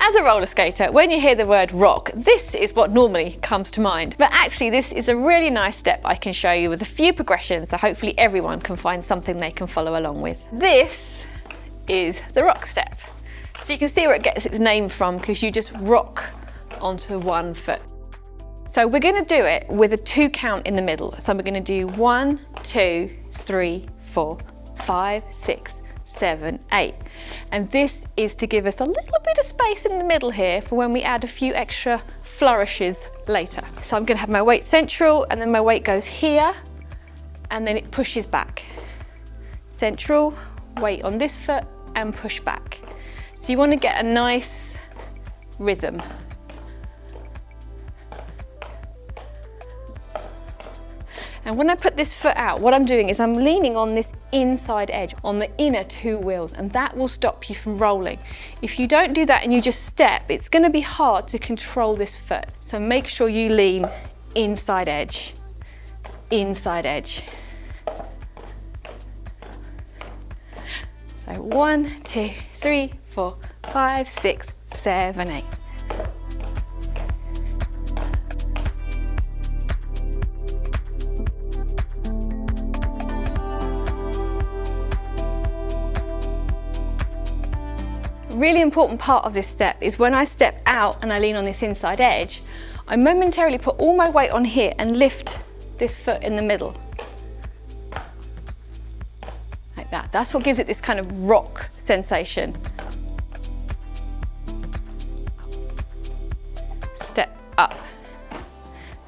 As a roller skater, when you hear the word rock, this is what normally comes to mind. But actually, this is a really nice step I can show you with a few progressions, so hopefully everyone can find something they can follow along with. This is the rock step. So you can see where it gets its name from, because you just rock onto one foot. So we're going to do it with a 2 count in the middle. So we're going to do 1, 2, 3, 4, 5, 6, 7, 8. And this is to give us a little bit of space in the middle here for when we add a few extra flourishes later. So I'm going to have my weight central, and then my weight goes here, and then it pushes back. Central, weight on this foot, and push back. So you want to get a nice rhythm. And when I put this foot out, what I'm doing is I'm leaning on this inside edge, on the inner 2 wheels, and that will stop you from rolling. If you don't do that and you just step, it's going to be hard to control this foot. So make sure you lean inside edge, inside edge. So 1, 2, 3, 4, 5, 6, 7, 8. Really important part of this step is when I step out and I lean on this inside edge, I momentarily put all my weight on here and lift this foot in the middle. Like that. That's what gives it this kind of rock sensation. Step up.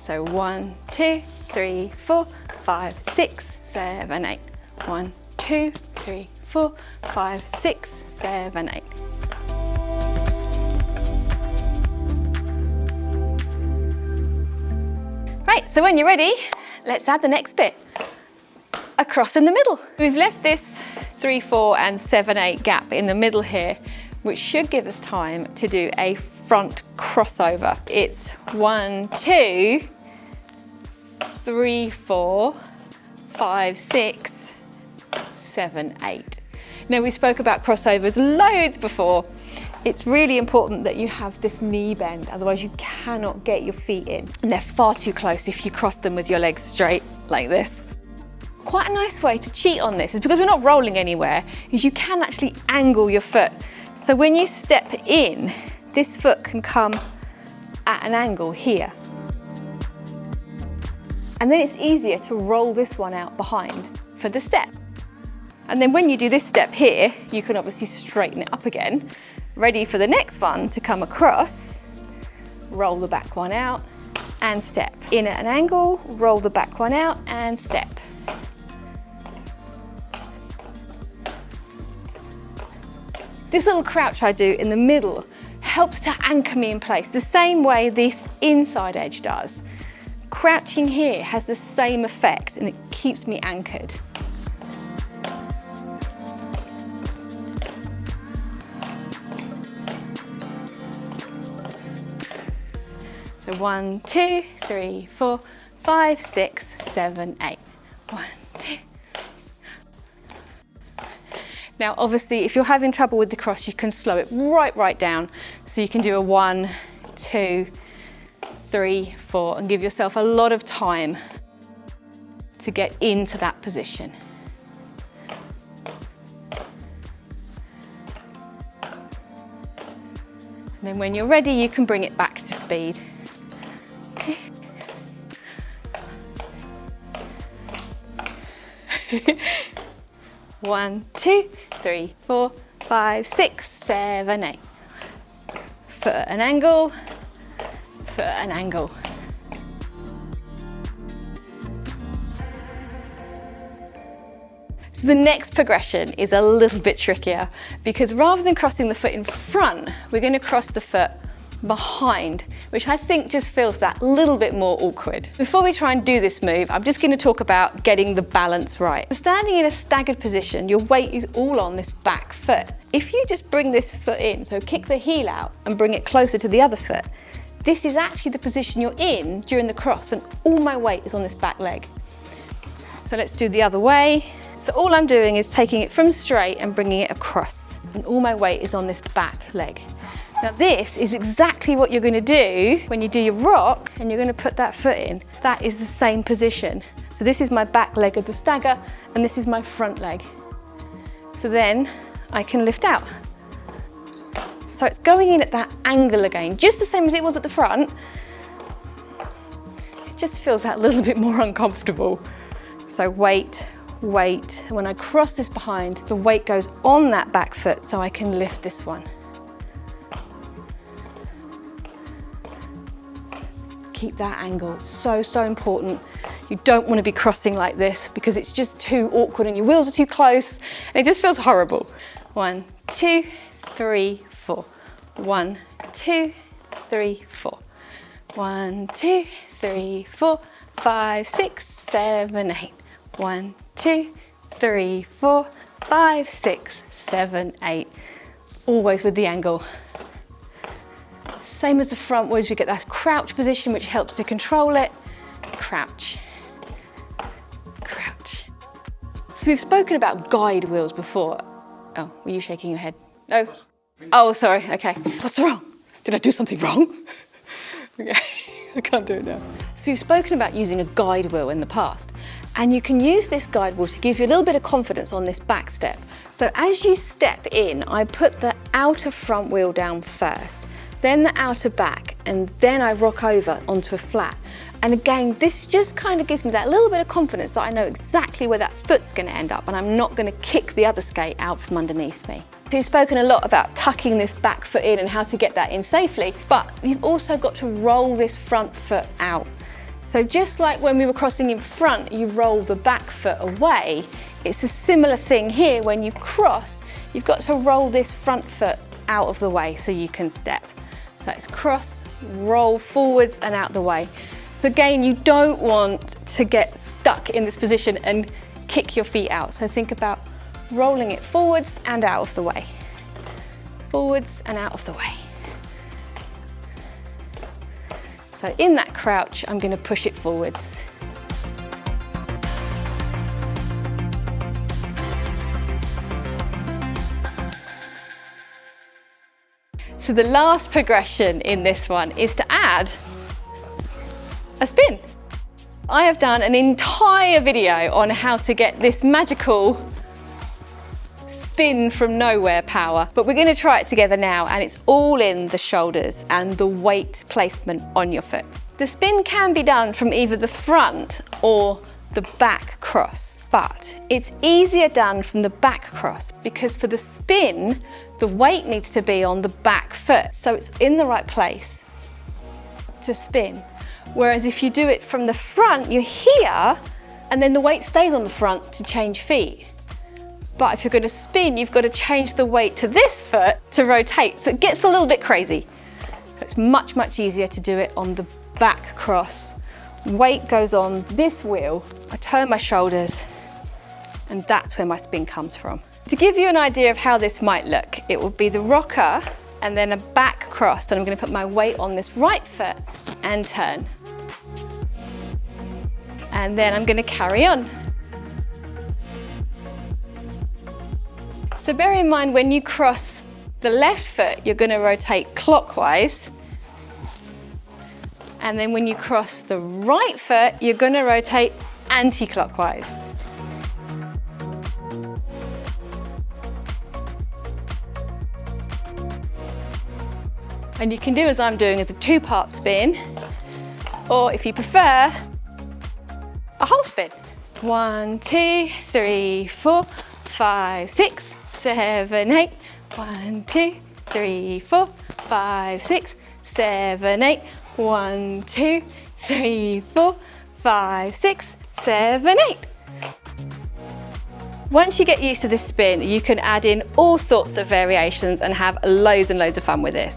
So 1, 2, 3, 4, 5, 6, 7, 8. 1, 2, 3, 4, 5, 6, 7, 8. Right, so when you're ready, let's add the next bit. Across in the middle. We've left this 3, 4 and 7, 8 gap in the middle here, which should give us time to do a front crossover. It's 1, 2, 3, 4, 5, 6, 7, 8. Now, we spoke about crossovers loads before. It's really important that you have this knee bend, otherwise you cannot get your feet in. And they're far too close if you cross them with your legs straight like this. Quite a nice way to cheat on this is, because we're not rolling anywhere, is you can actually angle your foot. So when you step in, this foot can come at an angle here. And then it's easier to roll this one out behind for the step. And then when you do this step here, you can obviously straighten it up again, ready for the next one to come across, roll the back one out and step. In at an angle, roll the back one out and step. This little crouch I do in the middle helps to anchor me in place, the same way this inside edge does. Crouching here has the same effect and it keeps me anchored. So 1, 2, 3, 4, 5, 6, 7, 8. 1, 2. Now, obviously, if you're having trouble with the cross, you can slow it right down. So you can do a 1, 2, 3, 4, and give yourself a lot of time to get into that position. And then when you're ready, you can bring it back to speed. 1, 2, 3, 4, 5, 6, 7, 8. Foot at an angle, foot at an angle. So the next progression is a little bit trickier, because rather than crossing the foot in front, we're going to cross the foot behind, which I think just feels that little bit more awkward. Before we try and do this move, I'm just going to talk about getting the balance right. Standing in a staggered position, your weight is all on this back foot. If you just bring this foot in, so kick the heel out and bring it closer to the other foot, this is actually the position you're in during the cross, and all my weight is on this back leg. So let's do the other way. So all I'm doing is taking it from straight and bringing it across, and all my weight is on this back leg. Now this is exactly what you're going to do when you do your rock, and you're going to put that foot in. That is the same position. So this is my back leg of the stagger, and this is my front leg. So then I can lift out. So it's going in at that angle again, just the same as it was at the front. It just feels that little bit more uncomfortable. So weight, weight, and when I cross this behind, the weight goes on that back foot so I can lift this one. Keep that angle, it's so, so important. You don't want to be crossing like this because it's just too awkward and your wheels are too close and it just feels horrible. 1, 2, 3, 4. 1, 2, 3, 4. 1, 2, 3, 4, 5, 6, 7, 8. 1, 2, 3, 4, 5, 6, 7, 8. Always with the angle. Same as the front was, we get that crouch position which helps to control it. Crouch, crouch. So we've spoken about guide wheels before. Oh, were you shaking your head? No? Oh, sorry, okay. What's wrong? Did I do something wrong? Okay, I can't do it now. So we've spoken about using a guide wheel in the past, and you can use this guide wheel to give you a little bit of confidence on this back step. So as you step in, I put the outer front wheel down first, then the outer back, and then I rock over onto a flat. And again, this just kind of gives me that little bit of confidence that I know exactly where that foot's going to end up and I'm not going to kick the other skate out from underneath me. So we've spoken a lot about tucking this back foot in and how to get that in safely, but you've also got to roll this front foot out. So just like when we were crossing in front, you roll the back foot away, it's a similar thing here. When you cross, you've got to roll this front foot out of the way so you can step. So it's cross, roll forwards and out the way. So again, you don't want to get stuck in this position and kick your feet out. So think about rolling it forwards and out of the way. Forwards and out of the way. So in that crouch, I'm going to push it forwards. So the last progression in this one is to add a spin. I have done an entire video on how to get this magical spin from nowhere power, but we're going to try it together now, and it's all in the shoulders and the weight placement on your foot. The spin can be done from either the front or the back cross, but it's easier done from the back cross because for the spin, the weight needs to be on the back foot, so it's in the right place to spin. Whereas if you do it from the front, you're here, and then the weight stays on the front to change feet. But if you're going to spin, you've got to change the weight to this foot to rotate, so it gets a little bit crazy. So it's much, much easier to do it on the back cross. Weight goes on this wheel, I turn my shoulders, and that's where my spin comes from. To give you an idea of how this might look, it will be the rocker and then a back cross, and I'm going to put my weight on this right foot and turn. And then I'm going to carry on. So bear in mind, when you cross the left foot, you're going to rotate clockwise. And then when you cross the right foot, you're going to rotate anti-clockwise. And you can do as I'm doing as a two-part spin, or if you prefer, a whole spin. 1, 2, 3, 4, 5, 6, 7, 8. 1, 2, 3, 4, 5, 6, 7, 8. 1, 2, 3, 4, 5, 6, 7, 8. Once you get used to this spin, you can add in all sorts of variations and have loads and loads of fun with this.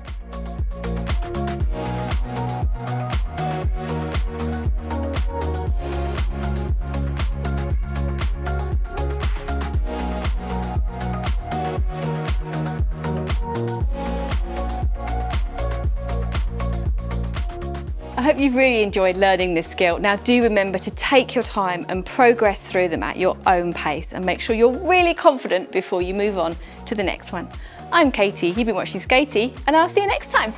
I hope you've really enjoyed learning this skill. Now do remember to take your time and progress through them at your own pace, and make sure you're really confident before you move on to the next one. I'm Katie, you've been watching Skatie, and I'll see you next time.